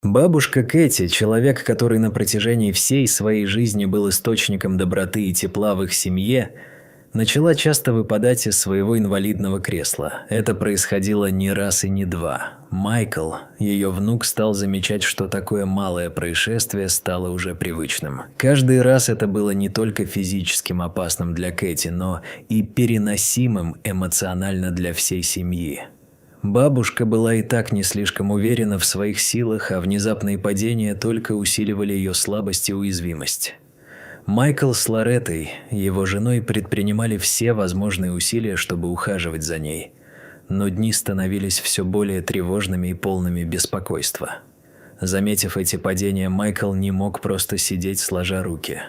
Бабушка Кэти, человек, который на протяжении всей своей жизни был источником доброты и тепла в их семье, начала часто выпадать из своего инвалидного кресла. Это происходило не раз и не два. Майкл, ее внук, стал замечать, что такое малое происшествие стало уже привычным. Каждый раз это было не только физическим опасным для Кэти, но и переносимым эмоционально для всей семьи. Бабушка была и так не слишком уверена в своих силах, а внезапные падения только усиливали ее слабость и уязвимость. Майкл с Лореттой, его женой, предпринимали все возможные усилия, чтобы ухаживать за ней, но дни становились все более тревожными и полными беспокойства. Заметив эти падения, Майкл не мог просто сидеть сложа руки.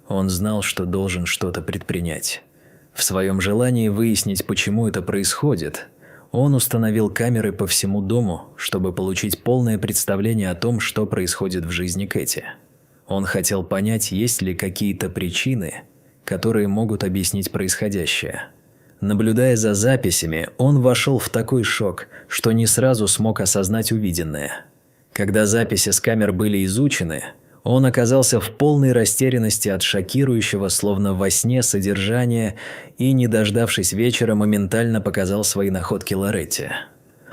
Он знал, что должен что-то предпринять. В своем желании выяснить, почему это происходит, он установил камеры по всему дому, чтобы получить полное представление о том, что происходит в жизни Кэти. Он хотел понять, есть ли какие-то причины, которые могут объяснить происходящее. Наблюдая за записями, он вошел в такой шок, что не сразу смог осознать увиденное. Когда записи с камер были изучены, он оказался в полной растерянности от шокирующего, словно во сне, содержания и, не дождавшись вечера, моментально показал свои находки Лоретте.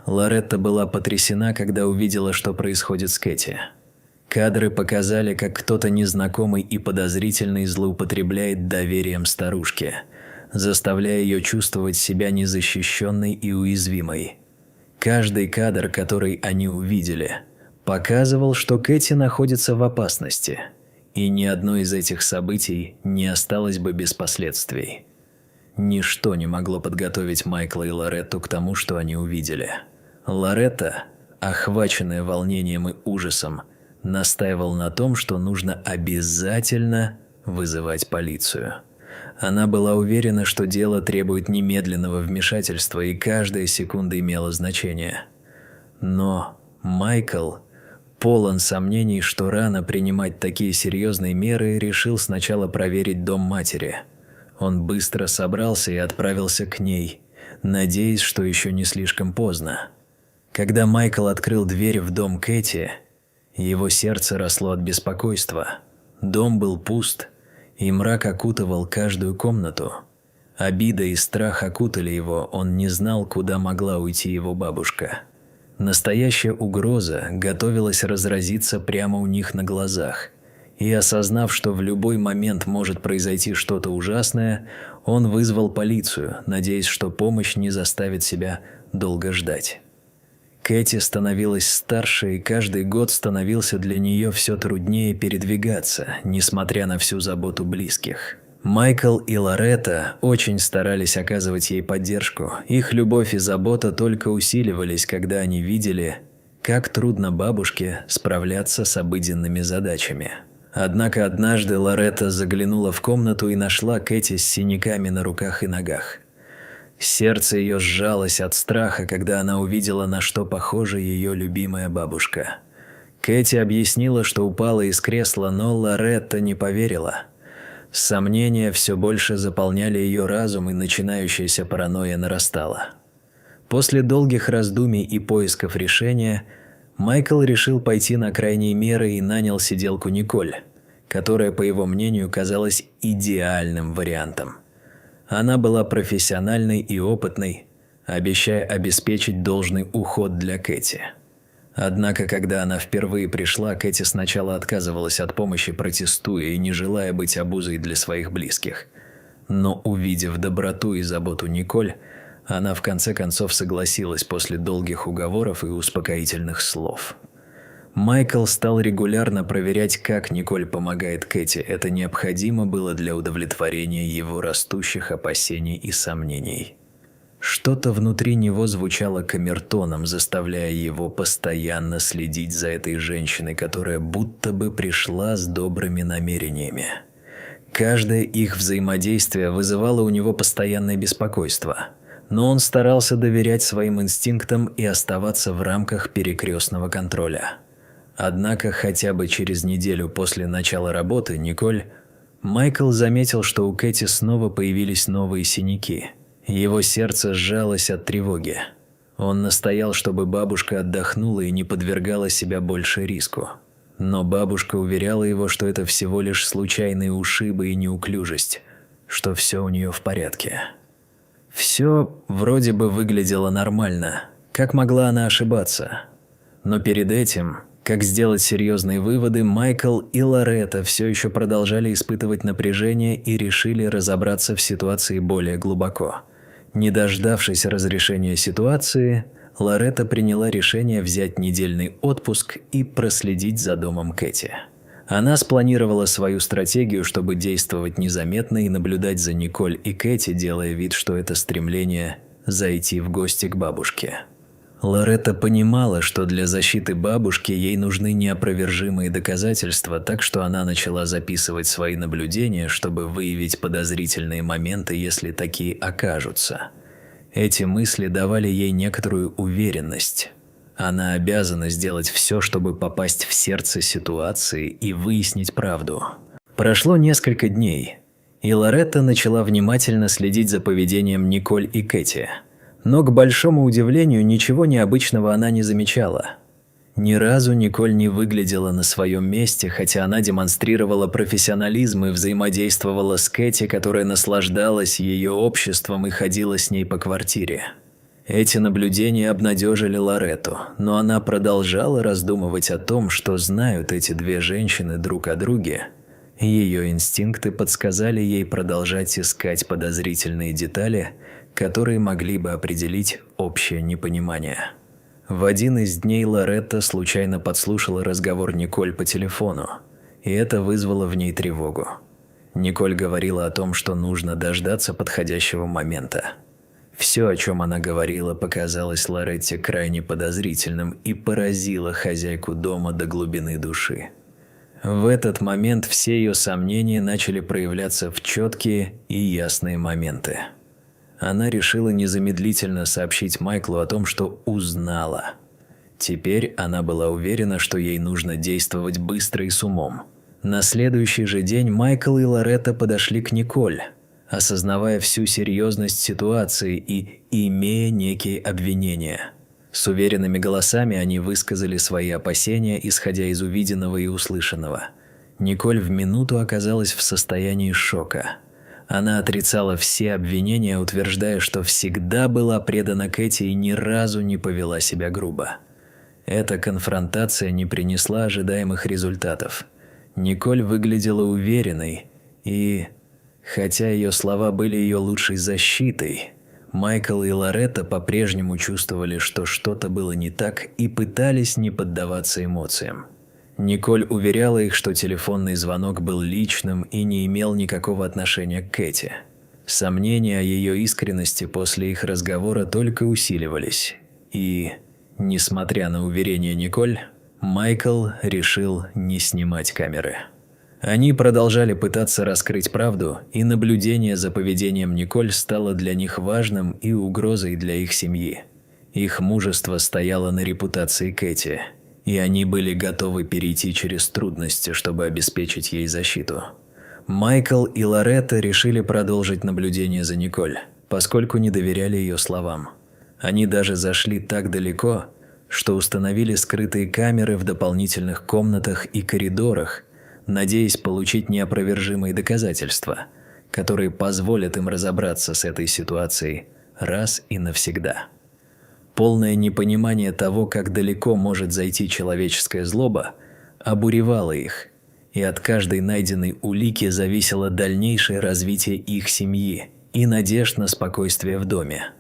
Лоретта была потрясена, когда увидела, что происходит с Кэти. Кадры показали, как кто-то незнакомый и подозрительный злоупотребляет доверием старушки, заставляя ее чувствовать себя незащищенной и уязвимой. Каждый кадр, который они увидели, показывал, что Кэти находится в опасности, и ни одно из этих событий не осталось бы без последствий. Ничто не могло подготовить Майкла и Лоретту к тому, что они увидели. Лоретта, охваченная волнением и ужасом, настаивал на том, что нужно обязательно вызывать полицию. Она была уверена, что дело требует немедленного вмешательства, и каждая секунда имела значение. Но Майкл, полон сомнений, что рано принимать такие серьезные меры, решил сначала проверить дом матери. Он быстро собрался и отправился к ней, надеясь, что еще не слишком поздно. Когда Майкл открыл дверь в дом Кэти, его сердце росло от беспокойства. Дом был пуст, и мрак окутывал каждую комнату. Обида и страх окутали его, он не знал, куда могла уйти его бабушка. Настоящая угроза готовилась разразиться прямо у них на глазах, и, осознав, что в любой момент может произойти что-то ужасное, он вызвал полицию, надеясь, что помощь не заставит себя долго ждать. Кэти становилась старше, и каждый год становился для нее все труднее передвигаться, несмотря на всю заботу близких. Майкл и Лоретта очень старались оказывать ей поддержку. Их любовь и забота только усиливались, когда они видели, как трудно бабушке справляться с обыденными задачами. Однако однажды Лоретта заглянула в комнату и нашла Кэти с синяками на руках и ногах. Сердце ее сжалось от страха, когда она увидела, на что похожа ее любимая бабушка. Кэти объяснила, что упала из кресла, но Лоретта не поверила. Сомнения все больше заполняли ее разум, и начинающаяся паранойя нарастала. После долгих раздумий и поисков решения, Майкл решил пойти на крайние меры и нанял сиделку Николь, которая, по его мнению, казалась идеальным вариантом. Она была профессиональной и опытной, обещая обеспечить должный уход для Кэти. Однако, когда она впервые пришла, Кэти сначала отказывалась от помощи, протестуя и не желая быть обузой для своих близких. Но, увидев доброту и заботу Николь, она в конце концов согласилась после долгих уговоров и успокоительных слов. Майкл стал регулярно проверять, как Николь помогает Кэти. Это необходимо было для удовлетворения его растущих опасений и сомнений. Что-то внутри него звучало камертоном, заставляя его постоянно следить за этой женщиной, которая будто бы пришла с добрыми намерениями. Каждое их взаимодействие вызывало у него постоянное беспокойство, но он старался доверять своим инстинктам и оставаться в рамках перекрестного контроля. Однако хотя бы через неделю после начала работы Майкл заметил, что у Кэти снова появились новые синяки. Его сердце сжалось от тревоги. Он настоял, чтобы бабушка отдохнула и не подвергала себя больше риску. Но бабушка уверяла его, что это всего лишь случайные ушибы и неуклюжесть, что все у нее в порядке. Все вроде бы выглядело нормально. Как могла она ошибаться? Но перед этим, как сделать серьезные выводы, Майкл и Лоретта все еще продолжали испытывать напряжение и решили разобраться в ситуации более глубоко. Не дождавшись разрешения ситуации, Лоретта приняла решение взять недельный отпуск и проследить за домом Кэти. Она спланировала свою стратегию, чтобы действовать незаметно и наблюдать за Николь и Кэти, делая вид, что это стремление зайти в гости к бабушке. Лоретта понимала, что для защиты бабушки ей нужны неопровержимые доказательства, так что она начала записывать свои наблюдения, чтобы выявить подозрительные моменты, если такие окажутся. Эти мысли давали ей некоторую уверенность. Она обязана сделать все, чтобы попасть в сердце ситуации и выяснить правду. Прошло несколько дней, и Лоретта начала внимательно следить за поведением Николь и Кэти. Но, к большому удивлению, ничего необычного она не замечала. Ни разу Николь не выглядела на своем месте, хотя она демонстрировала профессионализм и взаимодействовала с Кэти, которая наслаждалась ее обществом и ходила с ней по квартире. Эти наблюдения обнадежили Лоретту, но она продолжала раздумывать о том, что знают эти две женщины друг о друге. Ее инстинкты подсказали ей продолжать искать подозрительные детали, которые могли бы определить общее непонимание. В один из дней Лоретта случайно подслушала разговор Николь по телефону, и это вызвало в ней тревогу. Николь говорила о том, что нужно дождаться подходящего момента. Все, о чем она говорила, показалось Лоретте крайне подозрительным и поразило хозяйку дома до глубины души. В этот момент все ее сомнения начали проявляться в четкие и ясные моменты. Она решила незамедлительно сообщить Майклу о том, что узнала. Теперь она была уверена, что ей нужно действовать быстро и с умом. На следующий же день Майкл и Лоретта подошли к Николь, осознавая всю серьезность ситуации и имея некие обвинения. С уверенными голосами они высказали свои опасения, исходя из увиденного и услышанного. Николь в минуту оказалась в состоянии шока. Она отрицала все обвинения, утверждая, что всегда была предана Кэти и ни разу не повела себя грубо. Эта конфронтация не принесла ожидаемых результатов. Николь выглядела уверенной и, хотя ее слова были ее лучшей защитой, Майкл и Лоретта по-прежнему чувствовали, что что-то было не так и пытались не поддаваться эмоциям. Николь уверяла их, что телефонный звонок был личным и не имел никакого отношения к Кэти. Сомнения о ее искренности после их разговора только усиливались. И, несмотря на уверения Николь, Майкл решил не снимать камеры. Они продолжали пытаться раскрыть правду, и наблюдение за поведением Николь стало для них важным и угрозой для их семьи. Их мужество стояло на репутации Кэти, и они были готовы перейти через трудности, чтобы обеспечить ей защиту. Майкл и Лоретта решили продолжить наблюдение за Николь, поскольку не доверяли ее словам. Они даже зашли так далеко, что установили скрытые камеры в дополнительных комнатах и коридорах, надеясь получить неопровержимые доказательства, которые позволят им разобраться с этой ситуацией раз и навсегда. Полное непонимание того, как далеко может зайти человеческая злоба, обуревало их, и от каждой найденной улики зависело дальнейшее развитие их семьи и надежд на спокойствие в доме.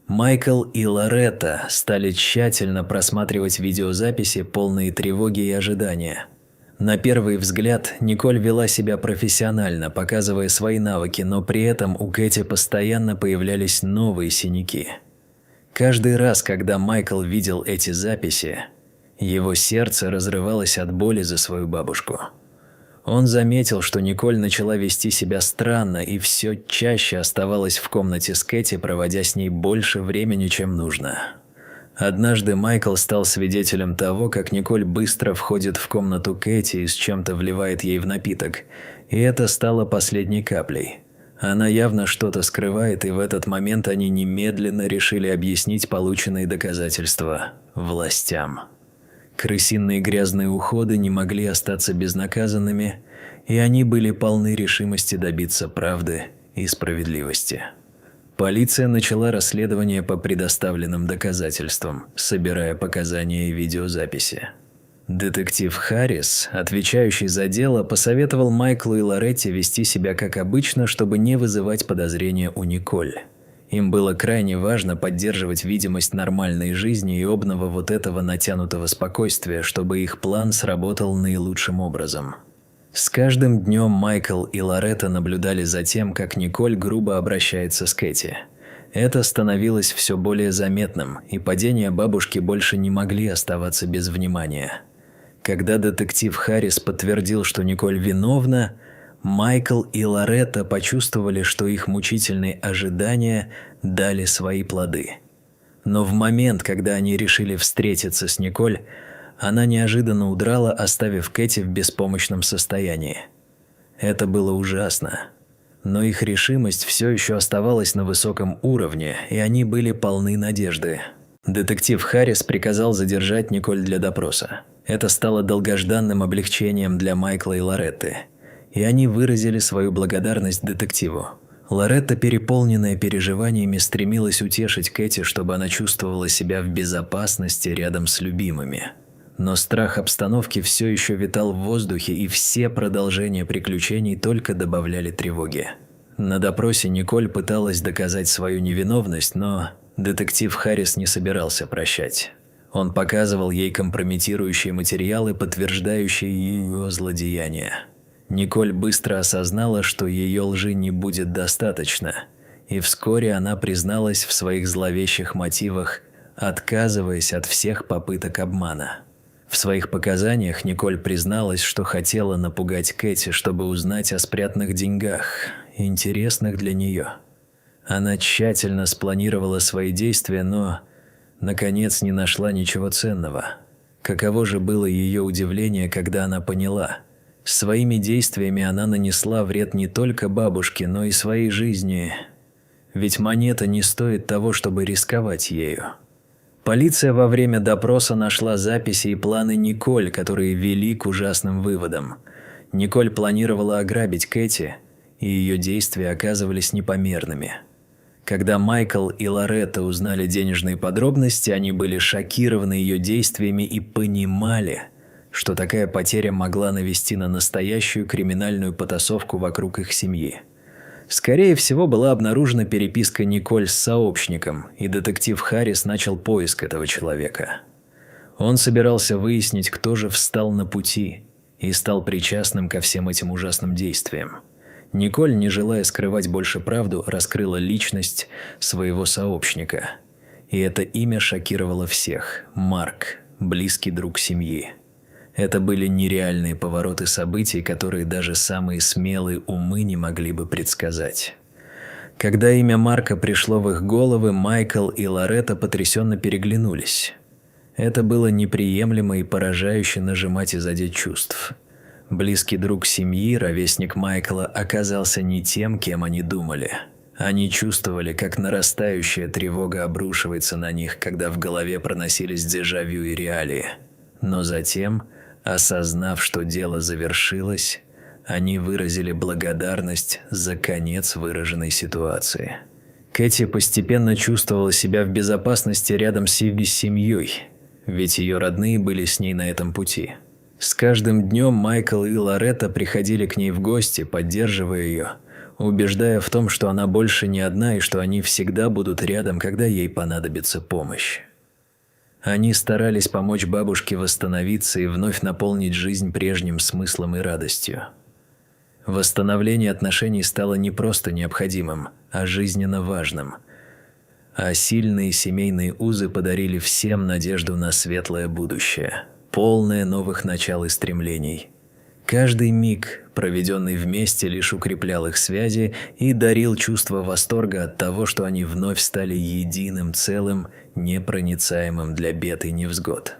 Майкл и Лоретта стали тщательно просматривать видеозаписи, полные тревоги и ожидания. На первый взгляд Николь вела себя профессионально, показывая свои навыки, но при этом у Кэти постоянно появлялись новые синяки. Каждый раз, когда Майкл видел эти записи, его сердце разрывалось от боли за свою бабушку. Он заметил, что Николь начала вести себя странно и все чаще оставалась в комнате с Кэти, проводя с ней больше времени, чем нужно. Однажды Майкл стал свидетелем того, как Николь быстро входит в комнату Кэти и с чем-то вливает ей в напиток, и это стало последней каплей. Она явно что-то скрывает, и в этот момент они немедленно решили объяснить полученные доказательства властям. Крысиные грязные уходы не могли остаться безнаказанными, и они были полны решимости добиться правды и справедливости. Полиция начала расследование по предоставленным доказательствам, собирая показания и видеозаписи. Детектив Харрис, отвечающий за дело, посоветовал Майклу и Лоретте вести себя как обычно, чтобы не вызывать подозрения у Николь. Им было крайне важно поддерживать видимость нормальной жизни и обного вот этого натянутого спокойствия, чтобы их план сработал наилучшим образом. С каждым днем Майкл и Лоретта наблюдали за тем, как Николь грубо обращается с Кэти. Это становилось все более заметным, и падения бабушки больше не могли оставаться без внимания. Когда детектив Харрис подтвердил, что Николь виновна, Майкл и Лоретта почувствовали, что их мучительные ожидания дали свои плоды. Но в момент, когда они решили встретиться с Николь, она неожиданно удрала, оставив Кэти в беспомощном состоянии. Это было ужасно. Но их решимость все еще оставалась на высоком уровне, и они были полны надежды. Детектив Харрис приказал задержать Николь для допроса. Это стало долгожданным облегчением для Майкла и Лоретты, и они выразили свою благодарность детективу. Лоретта, переполненная переживаниями, стремилась утешить Кэти, чтобы она чувствовала себя в безопасности рядом с любимыми. Но страх обстановки все еще витал в воздухе, и все продолжения приключений только добавляли тревоги. На допросе Николь пыталась доказать свою невиновность, но детектив Харрис не собирался прощать. Он показывал ей компрометирующие материалы, подтверждающие ее злодеяния. Николь быстро осознала, что ее лжи не будет достаточно, и вскоре она призналась в своих зловещих мотивах, отказываясь от всех попыток обмана. В своих показаниях Николь призналась, что хотела напугать Кэти, чтобы узнать о спрятанных деньгах, интересных для нее. Она тщательно спланировала свои действия, но, наконец, не нашла ничего ценного. Каково же было ее удивление, когда она поняла: своими действиями она нанесла вред не только бабушке, но и своей жизни. Ведь монета не стоит того, чтобы рисковать ею. Полиция во время допроса нашла записи и планы Николь, которые вели к ужасным выводам. Николь планировала ограбить Кэти, и ее действия оказывались непомерными. Когда Майкл и Лоретта узнали денежные подробности, они были шокированы ее действиями и понимали, что такая потеря могла навести на настоящую криминальную потасовку вокруг их семьи. Скорее всего, была обнаружена переписка Николь с сообщником, и детектив Харрис начал поиск этого человека. Он собирался выяснить, кто же встал на пути и стал причастным ко всем этим ужасным действиям. Николь, не желая скрывать больше правду, раскрыла личность своего сообщника. И это имя шокировало всех – Марк, близкий друг семьи. Это были нереальные повороты событий, которые даже самые смелые умы не могли бы предсказать. Когда имя Марка пришло в их головы, Майкл и Лоретта потрясенно переглянулись. Это было неприемлемо и поражающе нажимать и задеть чувств. Близкий друг семьи, ровесник Майкла, оказался не тем, кем они думали. Они чувствовали, как нарастающая тревога обрушивается на них, когда в голове проносились дежавю и реалии. Но затем, осознав, что дело завершилось, они выразили благодарность за конец выраженной ситуации. Кэти постепенно чувствовала себя в безопасности рядом с семьей, ведь ее родные были с ней на этом пути. С каждым днем Майкл и Лоретта приходили к ней в гости, поддерживая ее, убеждая в том, что она больше не одна и что они всегда будут рядом, когда ей понадобится помощь. Они старались помочь бабушке восстановиться и вновь наполнить жизнь прежним смыслом и радостью. Восстановление отношений стало не просто необходимым, а жизненно важным. А сильные семейные узы подарили всем надежду на светлое будущее, полное новых начал и стремлений. Каждый миг, проведенный вместе, лишь укреплял их связи и дарил чувство восторга от того, что они вновь стали единым целым, непроницаемым для бед и невзгод.